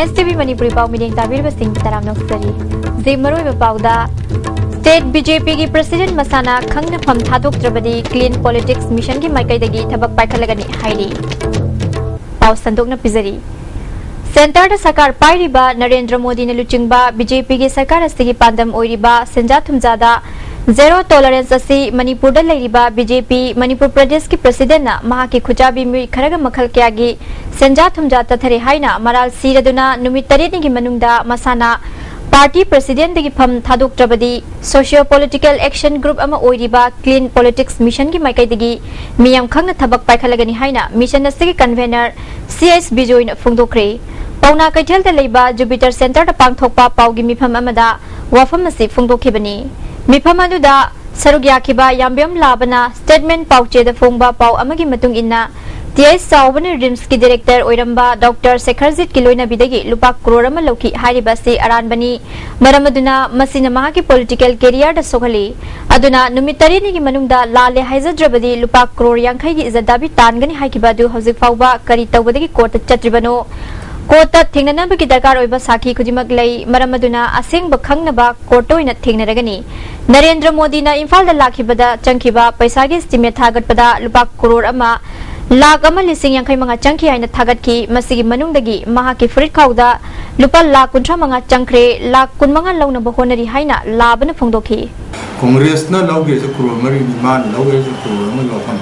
ISTV Manipuri Pau Meeting Tabir Basing Taram Noksari Zimmaru Bapauda State BJP की President Masana Khangna Pham Thadok Trabadi Clean Politics Mission की Maikai Thabak Paikhalagani Hairi Pau Sandokna Pizari Center da Sarkar Pairiba Narendra Modi ne Luchingba BJP की सरकार अस्तिगी पांदम ओइरिबा संजा थुमजादा Zero Tolerance asi Manipur da leiriba BJP Manipur Pradesh की President na maha की खुजाबी मी खरगा मखल क्यागी संजा थुमजा तथरे हाइना moral सीरदुना नुमित तरेनी की मनुंगदा मसाना party president की फम थादोक ट्रबदी socio political action group अमा ओइरिबा clean politics mission की माइकाइदगी मियाम खंगना थबक पाइखलगनी हाइना mission असगी convener CS बिजोइन फुंगदोख्रे पौना कैथेल दा लेबा जुपिटर सेंटर दा पांगथोकपा पाउगी मिफम अमदा वफम असि फुंगदोखिबनी मिफम अदुदा सरुग याखिबा याम्बियम लाबना स्टेटमेंट पाउचे दा फोंगबा पाउ अमगी मतुंग इन्ना TS साउबन रिम्स की डायरेक्टर ओइरंबा डॉक्टर शेखरजीत की लोइना बिदगी लुपा करोड़ अमा लौकी हारिबा से अरानबनी मरमदुना मसिना महा की पॉलिटिकल कैरियर दा सोगली अदुना नुमित तरेनी की मनुंगदा लाले हाइजद्रबदी लुपा करोड़ यांखै की इज्जतदाबी तानगनी हाइकिबादु हौजिक फाउबा करी तौबदगी कोर्ट चत्रिबनो कोर्ट थेंगननबगी दरकार ओइबा साखी खुदिमक लई मरमदुना असेंग खंगनबा कोर्ट ओइना थेंगनरगनी नरेंद्र मोदी ना इम्फाल दा लाखिबदा चंखिबा पैसागी एस्टिमेट थागतपदा लुपा करोड़ अमा लाख अमा लिसिंग यांखै मंगा चंखि हाइना थागतखि मसिगी मनुंगदगी महा की फुरिट खाउदा लुपा लाख 35 चंख्रे लाख 15 लौनबा होनरी हाइना लाबन फोंदोखि कांग्रेस ना लौगे से करोड़ मरी मान लौगे से करोड़ में लौफम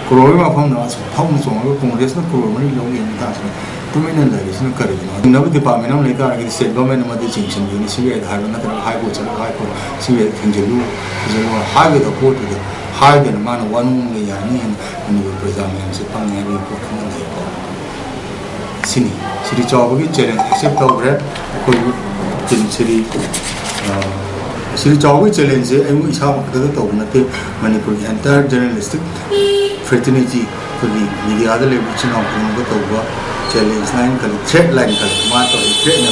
करोड़ में फम ना फम सोंग कांग्रेस ना करोड़ मरी लौगे नि तास तुमिन लगे सिन करे नव डिपार्टमेंट हम लेका के स्टेट गवर्नमेंट में चिंगसन यूनि सी धार ना तर हाई कोर्ट चलो हाई कोर्ट सी थंजलु जलो high the court high the मान वन में यानी अनि प्रजामें से पंगे भी पोखन ले सिनी सिरी चौबगी चैलेंज एक्सेप्ट होग्रे कोई जिन सिरी चौबगी चैलेंज है एमु इसा मखद तो नते मणिपुर एंटायर जर्नलिस्टिक फ्रेटर्निटी कोई मीडिया द लेबल चुनाव को तो चैलेंज लाइन कल थ्रेड लाइन कल मा तो थ्रेड न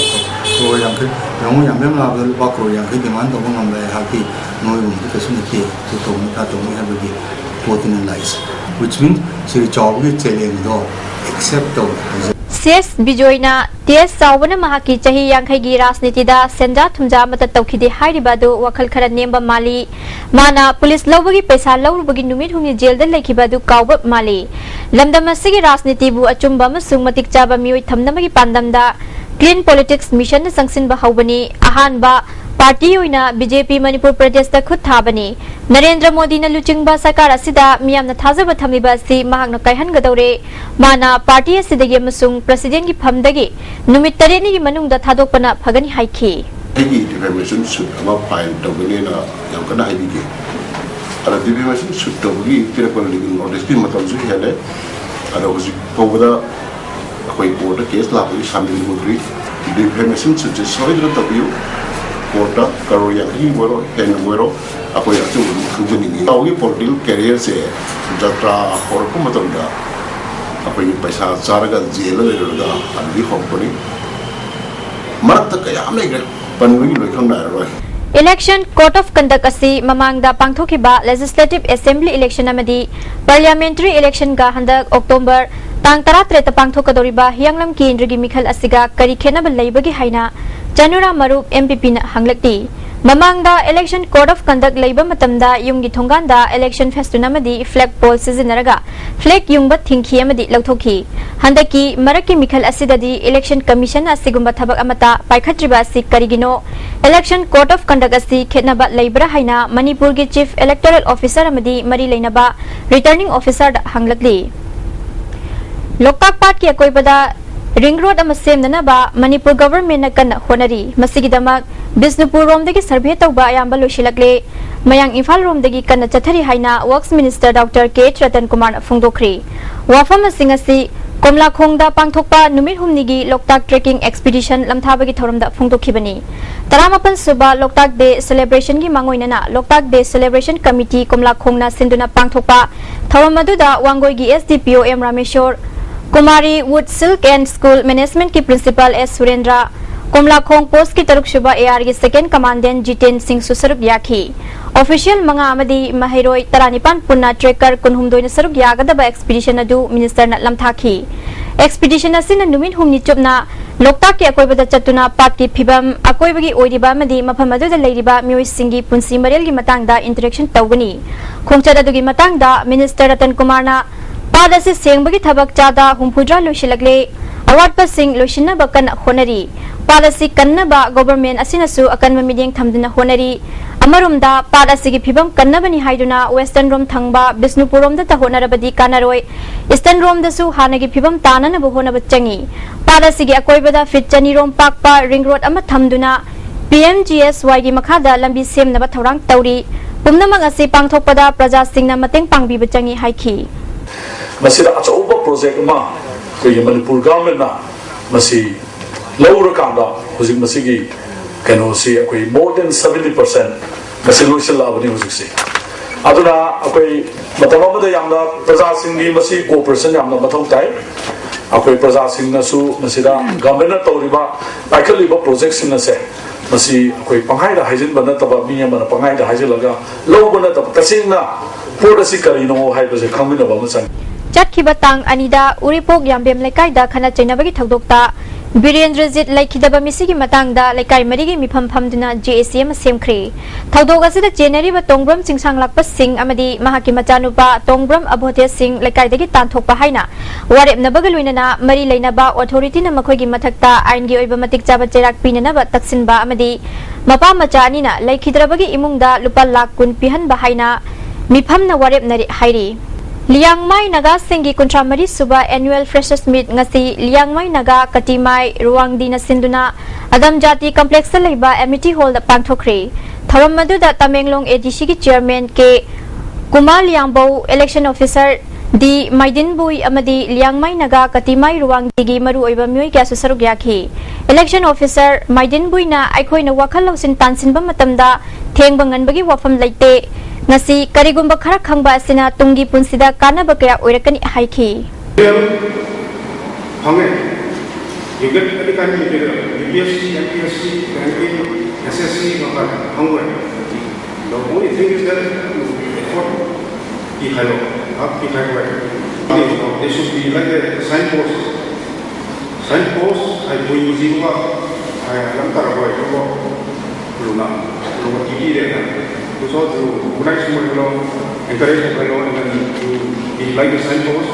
तो yang ke yang yang la ba ko yang ke demand to ngam la ha ki noi um ke sun ke to ta to ni ha bi potenalize which means siri job ge challenge do accept to CS बिजोइना TS साउबन महा की चाही यांखै गी राजनीति दा सेंजा थुमजा मत तौखिदि हाइरिबा दो वखल खरा नेमबा माली माना पुलिस लौबगी पैसा लौरुबगी नुमित हुंगी जेल द लेखिबा दु काउब माली लमदम असगी राजनीति बु अचुंबा अमसुंग मतिक चाबा मियोइ थमनमगी पांदमदा क्लीन पॉलिटिक्स मिशन संगसिन बहाउबनी अहानबा पार्टी ओइना बीजेपी मणिपुर प्रदेश दा खुद थाबनी नरेंद्र मोदी न लुचिंगबा सरकार असिदा मियामना थाजब थमिबा सि महागन कायहनगदौरे माना पार्टी असिदगी अमसुंग प्रेसिडेंट की फमदगी नुमित तरेनी की मनुंग दा थादोकपना फगनी हाइखि आइगी डिफेमेशन सूट अमा फाइल तौगनेना यामकना आइबिगे अरा डिफेमेशन सूट तौगी पिरकन लीगल नोटिस की मतलब सु हेले अरा हुजि तौबदा अखोई कोर्ट केस लाबगी शामिल होद्री डिफेमेशन सूट सोइद्र तबियो कोर्ट करो याकी बोरो हेन बोरो अखोई अचु खुजनी तौगी पॉलिटिकल कैरियर से जत्रा और को मतमदा अखोई पैसा चारगा जेल लेरगा अनबी होपनी मरत कयाम लेगर पनवी लोखंग नारवा इलेक्शन कोर्ट ऑफ कंडक्ट असी ममांगदा पांगथोखिबा लेजिस्लेटिव असेंबली इलेक्शन अमदी पार्लियामेंट्री इलेक्शन गा हंदक अक्टोबर तांग 13 पांगथोकदोरिबा हियांगलम केंद्र की मिखल असिगा करी खेनब लैबगी हाइना चनुरा मरुप MPP न हंगलक्ति ममांगदा इलेक्शन कोड ऑफ कंडक्ट लैबा मतमदा युंगी थोंगांदा इलेक्शन फेस्टुनमदी फ्लैग पोल सिजनरगा फ्लैग युंगबा थिंखी अमदी लौथोखी हंदकी मरकी मिखल असिददी इलेक्शन कमीशन असिगुंबा थबक अमता पाइखत्रिबा असि करिगिनो इलेक्शन कोड ऑफ कंडक्ट असि खेनबा लैबरा हाइना मणिपुर की चीफ इलेक्टोरल ऑफिसर अमदी मरी लैनबा रिटर्निंग ऑफिसर हंगलक्ली लोकताक पार्ट की अकोइबदा रिंग रोड सेमनबा मणिपुर गवर्नमेंट कन होनरी मसिगिदमक बिष्णुपुर रोमदगी सर्वे तौबा अयाम्बा लोइसिलक्ले मयांग इम्फाल रोमदगी कन चथरी हाइना works minister doctor K Ratan Kumar फोंदोख्रे वाफम सिंगसी कोमलाखोंगदा पांगथोकपा नुमित हुमनिगी लोकताक ट्रेकिंग एक्सपीडिशन लमथाबगी थौरमदा फोंदोखिबनी 19 सुबा लोकताक डे सेलिब्रेशन की मांगोइनना लोकताक डे सेलिब्रेशन कमिटी कोमलाखोंगना सिंदुना पांगथोकपा थौरम अदुदा वांगोइगी SDPO M Rameshwar Kumari wood silk and school management की principal S Surendra Komlakhong post की तरुक शुबा एआर की सेकेंड कमांडेंट जितेन सिंह सुसरुक याखी ऑफिशियल मंगा अमदी महिरोय तरानिपान पुन्ना ट्रेकर कुनहुमदोइन सरुक यागदबा एक्सपीडिशन अदु मिनिस्टर न लमथाखी एक्सपीडिशन असिन नुमिन हुमनि चुपना लोकताक के अकोइबदा चतुना पाट की फिबम अकोइबगी ओइरिबा अमदी मफम अदुदा लेरिबा मियोय सिंगी पुंसी मरेल की मतंगदा इंटरेक्शन तौगनी खोंगचद अदुगी मतंगदा मिनिस्टर रतन कुमारना पाद असे सेंगबगी थबक चादा हुमफुद्रा लोइसिलगले अवाटपा सिंग लोइसिनबा कन होनरी पाद असे कन्नबा गवर्नमेंट असिनसु अकनबा मिडियंग थमदुना होनरी अमरुमदा पाद असिगी फिबम कन्नबनी हाइदुना वेस्टर्न रोम थंगबा बिष्णुपुर रोम दा होनरबदी कानरोय ईस्टर्न रोम दसु हानगी फिबम ताननबो होनब चंगी पाद असिगी अकोइबदा फिट चनी रोम पाकपा रिंग रोड अमा थमदुना PMGSY की मखादा लंबी सेमनबा थौरांग तौरी पुमनमक असे पांगथोकपदा प्रजा सिंगना मतेंग पांगबीब चंगी हाइखी मसीदा अचौबा प्रोजेक्ट मा कोई मणिपुर गवर्नमेंट ना मसी लौर कांदा हुजिक मसीगी कनो सी कोई मोर देन 70% मसी लोइसल लाबनी हुजिक से अदुना कोई मतमबदा यामदा प्रजा सिंगी मसी कोऑपरेशन यामदा मथौ ताई अकोई प्रजा सिंगनसु मसीदा गवर्नमेंट तौरिबा पाइखलिबा प्रोजेक्ट सिंगनसे मसी कोई पंगाइदा हाइजिन बना तबा मिया मन पंगाइदा हाइजिलगा लौबना तब तसिंगना पोडसी करिनो हाइबसे खंगमिनबा मसन चटखिबा तांग अनिदा उरिपोक यामबेम लेकाइदा खना चैनबगी थौदोक्ता वीरेंद्रजीत लेखिदबा मिसिगी मतंगदा लेकाइ मरिगी मिफम फमदुना JACM सेमख्रे थौदोक असिदा चेनरीबा तोंग्रम चिंगसांग लाकपा सिंग अमदी महाकी मचानुपा तोंग्रम अबोते सिंग लेकाइदगी तांथोकपा हाइना वारेबनबगा लोइनना मरी लेनबा ऑथोरिटीना मखोइगी मथक्ता आइनगी ओइबा मतिक चाबा चेराक पिननबा तक्सिनबा अमदी मपा मचा अनिना लेखिदरबगी इमुंगदा लुपा लाख कुन पिहनबा हाइना मिफमना वारेबनरी हाइरी लियांगमाई नागा सिंगी कुंट्रामरी सुबा annual freshers meet ngasi Liangmai Naga कटिमाई रुवांगदी न सिंदुना अदम जाति कॉम्प्लेक्स लेबा एमिटी हॉल द पांगथोखरे थरम मदुदा तमेंगलोंग ADC की chairman K Kumar Liangbo election officer दी माइदिनबुई अमदी लियांगमाई नागा कटिमाई रुवांगदी गी मरु ओइबा मियोय क्या सुसरुक याखी इलेक्शन ऑफिसर माइदिनबुई ना आइखोइना वाखल लौसिन तानसिनबा मतमदा थेंगबा ngनबगी वाफम लेते ngasi karigumba khara khangba asina tungi punsida kanaba kaya oirakani haiki hame yugat adikari mikira UPSC MPSC banking SSC maka hangwa the only thing is that effort ki hayo up ki hayo they should be like a signpost I do use it I am tarawa ko luna ki re so to next more encourage and like the signpost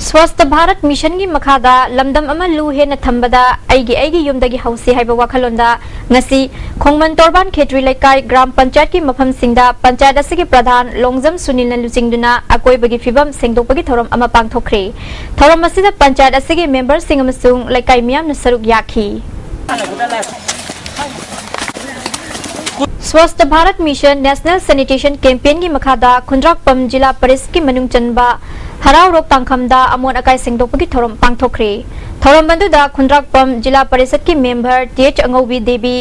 स्वस्थ Bharat mission की मखादा लमदम अमा लू हेन थंबदा आइगी युमदगी हौसी हाइबा वाखलोंदा ngasi खोंगमन तोरबान खेत्री लेकाई ग्राम पंचायत की मफम सिंगदा पंचायत असगी प्रधान लोंगजम सुनील न लुचिंगदुना अकोइबगी फिबम सेंगदोपगी theorem अमा पांगथोखरे theorem असिदा panchayat असगी member सिंग अमसुंग लेकाई मियाम न सरुक याखी स्वस्थ Bharat mission national sanitation campaign की मखादा खुंद्राकपम जिला परिषद की मनुंग चनबा हराव रोक तांखमदा अमोन अकाई सेंगदोपगी थोरम पांगथोखरे थोरम बंदुदा खुंद्राकपम जिला परिषद की member TH Angoubi Devi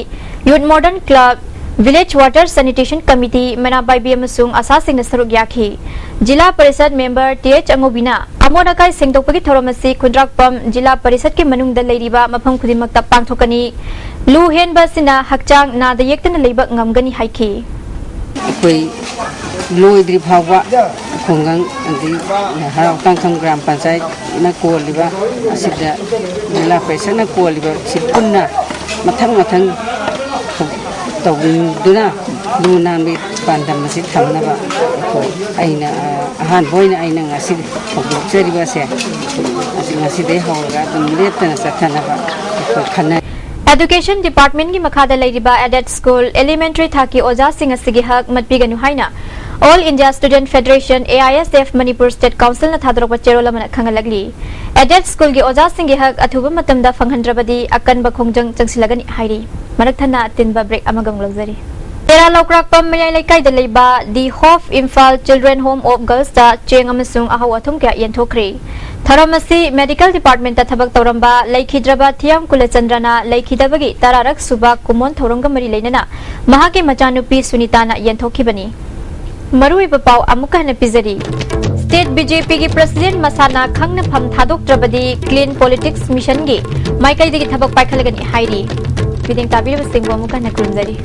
youth modern club village water sanitation committee मनाबाई अमसुंग आशा सिंह सरुक याखी जिला परिषद मेंबर TH अंगौबीना अमोन अकाई सेंगदोपगी थोरम असी खुंद्राकपम जिला परिषद के मनुंगदा लेरिबा मफम खुदिमक्ता पांगथोकनी लू हेनबा सिना हकचांग नादा येक्तन लेबा ngamgani हाइखी कोई लोइद्री भावा खुंगंग अंदी हराव तांखम ग्राम पंचायत न कोलिबा असिदा जिला परिषद न कोलिबा सिपुन्ना मथंग तौगिंदुना लुनांबी पांदम मसि थमनबा को आइना अहान बोइना आइना ngasi फोकचरिबा से ngasi दे हौगा तुम लेतना सथनबा को खना एजुकेशन डिपार्टमेंट की मखादा लेरिबा एडेड स्कूल एलिमेंटरी थाकी ओजा सिंह असिगी हक मतपीगनु हाइना all India student federation AISF Manipur state council न थादरक चेरोल मन खंगलगली एडेड स्कूल की ओजा सिंह हक अथुब मतमदा फंगहनद्रबदी अकन बखोंजंग चंगसिलगनी हाइरी मरकथना तिनबा ब्रेक अमगम लग्जरी तेरा लौक्राकपम मयाई लेकाइदा लेबा दी hope Imphal children home of girls ता चेंग अमसुंग अहाव अथुम क्या यंथोखरे थरमसी मेडिकल डिपार्टमेंट थबक तौरंबा लेखिद्रबा थियम कुलचंद्रना लेखिदबगी तरारक सुबा कुमोन थौरंग मरी लेनना महाके मचानुपी सुनीताना यंथोखिबनी मरुइब पाव अमुका हन पिजरी स्टेट बीजेपी की प्रेसिडेंट मसाना खंगना फम थादोक्त्रबदी क्लीन पॉलिटिक्स मिशन की माइकैदगी थबक पाइखलगनी हाइरी बिदिंग ताबिरब सिंह अमुका हन खुरमजरी।